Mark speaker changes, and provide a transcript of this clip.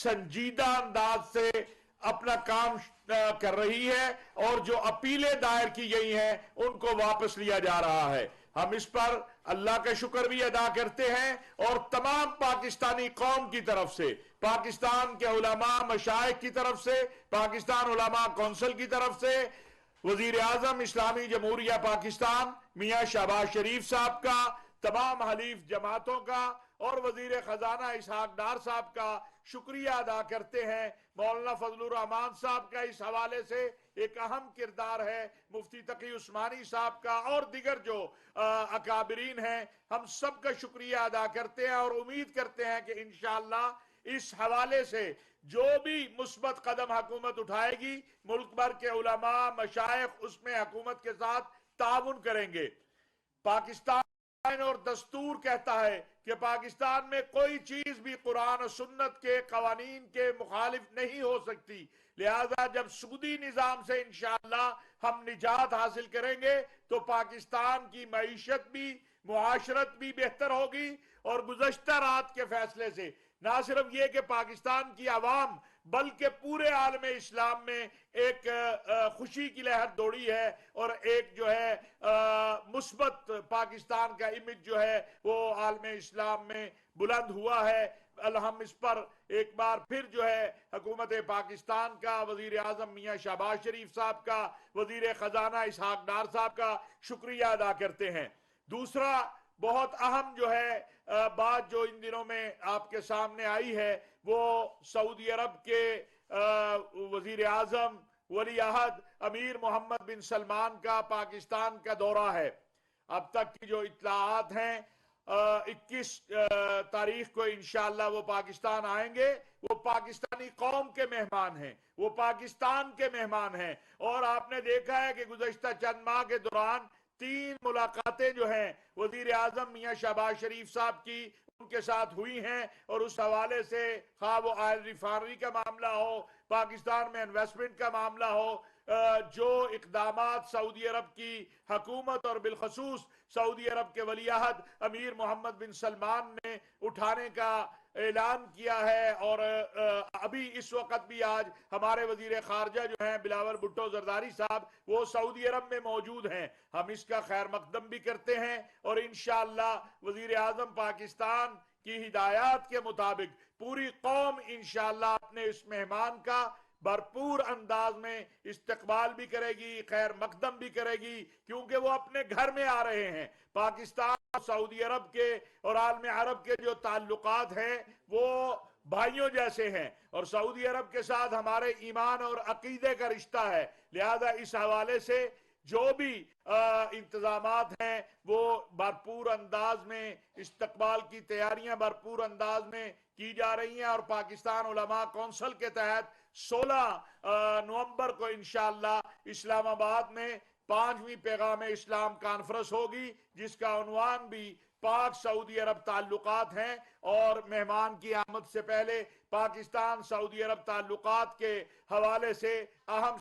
Speaker 1: संजीदा अंदाज से अपना काम कर रही है और जो अपीलें दायर की गई हैं उनको वापस लिया जा रहा है। हम इस पर अल्लाह का शुक्र भी अदा करते हैं और तमाम पाकिस्तानी कौम की तरफ से, पाकिस्तान के उलमा मशाइख की तरफ से, पाकिस्तान उलमा कौंसिल की तरफ से, वजीर आजम इस्लामी जमहूरिया पाकिस्तान मियां शहबाज शरीफ साहब का, तमाम हलीफ जमातों का और वजीर खजाना इसहाक डार साहब का शुक्रिया अदा करते हैं। मौलाना फजलुर रहमान साहब का इस हवाले से एक अहम किरदार है, मुफ्ती तकी उस्मानी साहब का और दिगर जो अकाबरीन हैं, हम सब का शुक्रिया अदा करते हैं और उम्मीद करते हैं कि इंशाअल्लाह इस हवाले से जो भी मुस्बत कदम हुकूमत उठाएगी, मुल्क भर के उलमा मशाइख उसमें हुकूमत के साथ ताउन करेंगे। पाकिस्तान और दस्तूर कहता है कि पाकिस्तान में कोई चीज भी कुरान और सुन्नत के कवानीन के मुखालिफ नहीं हो सकती। लिहाजा जब सऊदी निजाम से इंशाअल्लाह हम निजात हासिल करेंगे तो पाकिस्तान की मईशत भी, मुआशरत भी बेहतर होगी। और गुज़श्ता रात के फैसले से ना सिर्फ ये कि पाकिस्तान की आवाम बल्कि पूरे आलम इस्लाम में एक खुशी की लहर दौड़ी है और एक जो है मुस्बत पाकिस्तान का इमेज जो है वो आलम इस्लाम में बुलंद हुआ है। हम इस पर एक बार फिर जो है हुकूमत पाकिस्तान का, वजीर आजम मियां शहबाज शरीफ साहब का, वजीर खजाना इसहाक डार साहब का शुक्रिया अदा करते हैं। दूसरा बहुत अहम जो है बात जो इन दिनों में आपके सामने आई है वो सऊदी अरब के वजीर आजम वली अहद अमीर मोहम्मद बिन सलमान का पाकिस्तान का दौरा है। अब तक की जो इत्तलाआत हैं 21 तारीख को इंशाअल्लाह वो पाकिस्तान आएंगे। वो पाकिस्तानी कौम के मेहमान हैं, वो पाकिस्तान के मेहमान हैं। और आपने देखा है कि गुज़श्ता चंद माह के दौरान 3 मुलाकातें जो हैं वजीर आजम मियां शहबाज शरीफ साहब की उनके साथ हुई हैं। और उस हवाले से खा वो ऑयल रिफाइनरी का मामला हो, पाकिस्तान में इन्वेस्टमेंट का मामला हो, जो इकदामात सऊदी अरब की हुकूमत और बिलखसूस सऊदी अरब के वली अहद अमीर मोहम्मद बिन सलमान ने उठाने का ऐलान किया है। और अभी इस वक्त भी आज हमारे वजीर खारजा जो हैं बिलावल भुट्टो जरदारी साहब वो सऊदी अरब में मौजूद हैं। हम इसका खैर मकदम भी करते हैं और इंशाअल्लाह वजीर आजम पाकिस्तान की हिदायत के मुताबिक पूरी कौम इंशाअल्लाह अपने इस मेहमान का भरपूर अंदाज में इस्तकबाल भी करेगी, खैर मकदम भी करेगी, क्योंकि वो अपने घर में आ रहे हैं। पाकिस्तान सऊदी अरब के और आलम अरब के जो ताल्लुकात हैं वो भाइयों जैसे हैं और सऊदी अरब के साथ हमारे ईमान और अकीदे का रिश्ता है। लिहाजा इस हवाले से जो भी इंतजामात हैं वो भरपूर अंदाज में, इस्तकबाल की तैयारियां भरपूर अंदाज में की जा रही हैं। और पाकिस्तान उलमा कौंसिल के तहत 16 नवंबर को इंशाअल्लाह इस्लामाबाद में 5वीं पैगाम इस्लाम कॉन्फ्रेंस होगी, जिसका उन्वान भी पाक सऊदी अरब ताल्लुकात हैं। और मेहमान की आमद से पहले पाकिस्तान सऊदी अरब ताल्लुकात के हवाले से अहम